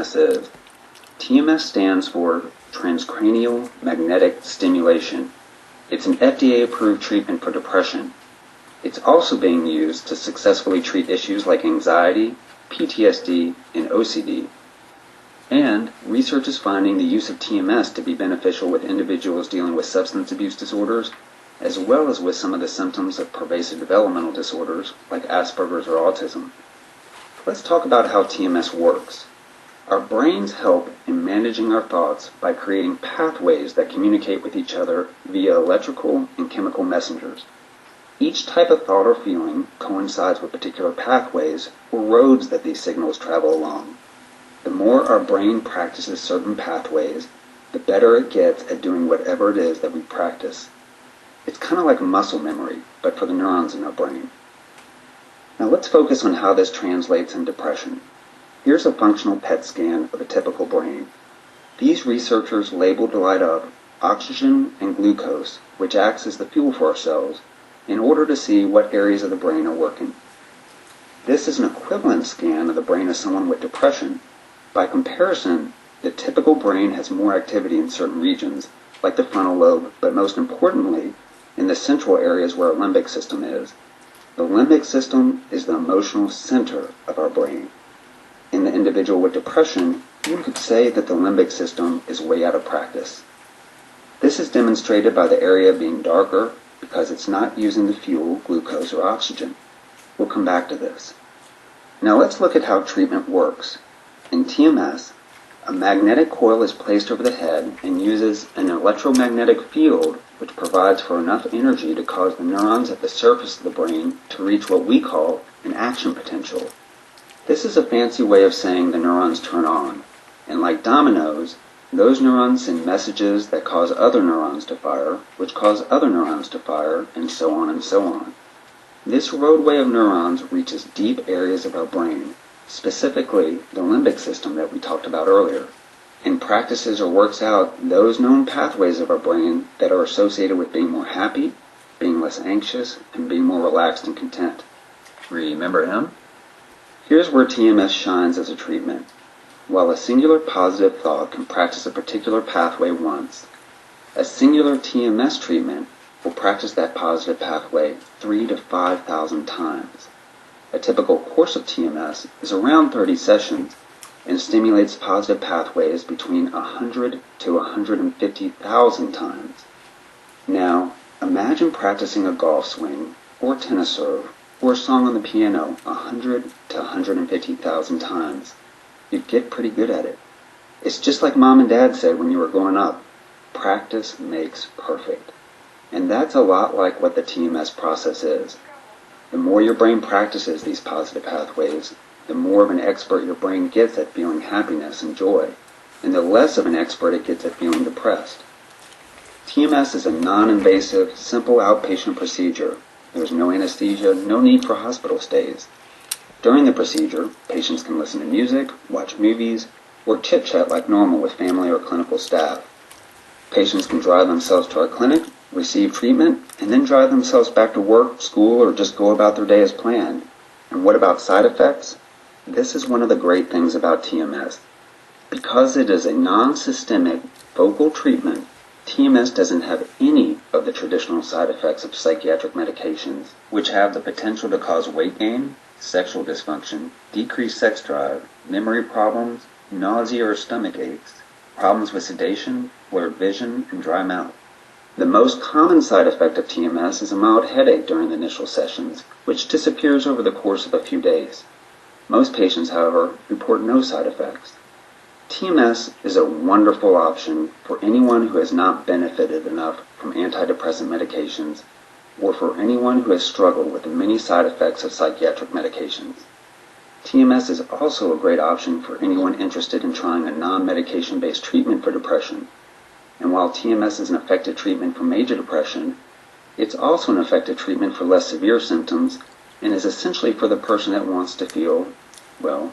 TMS is. TMS stands for transcranial magnetic stimulation. It's an FDA-approved treatment for depression. It's also being used to successfully treat issues like anxiety, PTSD, and OCD. And research is finding the use of TMS to be beneficial with individuals dealing with substance abuse disorders, as well as with some of the symptoms of pervasive developmental disorders like Asperger's or autism. Let's talk about how TMS works. Our brains help in managing our thoughts by creating pathways that communicate with each other via electrical and chemical messengers. Each type of thought or feeling coincides with particular pathways or roads that these signals travel along. The more our brain practices certain pathways, the better it gets at doing whatever it is that we practice. It's kind of like muscle memory, but for the neurons in our brain. Now let's focus on how this translates in depression. Here's a functional PET scan of a typical brain. These researchers labeled the light of oxygen and glucose, which acts as the fuel for our cells, in order to see what areas of the brain are working. This is an equivalent scan of the brain of someone with depression. By comparison, the typical brain has more activity in certain regions, like the frontal lobe, but most importantly, in the central areas where our limbic system is. The limbic system is the emotional center of our brain. In the individual with depression, you could say that the limbic system is way out of practice. This is demonstrated by the area being darker because it's not using the fuel, glucose, or oxygen. We'll come back to this. Now let's look at how treatment works. In TMS, a magnetic coil is placed over the head and uses an electromagnetic field which provides for enough energy to cause the neurons at the surface of the brain to reach what we call an action potential. This is a fancy way of saying the neurons turn on, and like dominoes, those neurons send messages that cause other neurons to fire, which cause other neurons to fire, and so on and so on. This roadway of neurons reaches deep areas of our brain, specifically the limbic system that we talked about earlier, and practices or works out those known pathways of our brain that are associated with being more happy, being less anxious, and being more relaxed and content. Remember him? Here's where TMS shines as a treatment. While a singular positive thought can practice a particular pathway once, a singular TMS treatment will practice that positive pathway 3,000 to 5,000 times. A typical course of TMS is around 30 sessions and stimulates positive pathways between 100 to 150,000 times. Now, imagine practicing a golf swing, or tennis serve, or a song on the piano 100 to 150,000 times. You'd get pretty good at it. It's just like Mom and Dad said when you were growing up, practice makes perfect. And that's a lot like what the TMS process is. The more your brain practices these positive pathways, the more of an expert your brain gets at feeling happiness and joy, and the less of an expert it gets at feeling depressed. TMS is a non-invasive, simple outpatient procedure. There's no anesthesia, no need for hospital stays. During the procedure, patients can listen to music, watch movies, or chit-chat like normal with family or clinical staff. Patients can drive themselves to our clinic, receive treatment, and then drive themselves back to work, school, or just go about their day as planned. And what about side effects? This is one of the great things about TMS. Because it is a non-systemic focal treatment, TMS doesn't have any of the traditional side effects of psychiatric medications, which have the potential to cause weight gain, sexual dysfunction, decreased sex drive, memory problems, nausea or stomach aches, problems with sedation, blurred vision, and dry mouth. The most common side effect of TMS is a mild headache during the initial sessions, which disappears over the course of a few days. Most patients, however, report no side effects. TMS is a wonderful option for anyone who has not benefited enough from antidepressant medications, or for anyone who has struggled with the many side effects of psychiatric medications. TMS is also a great option for anyone interested in trying a non-medication-based treatment for depression. And while TMS is an effective treatment for major depression, it's also an effective treatment for less severe symptoms and is essentially for the person that wants to feel, well,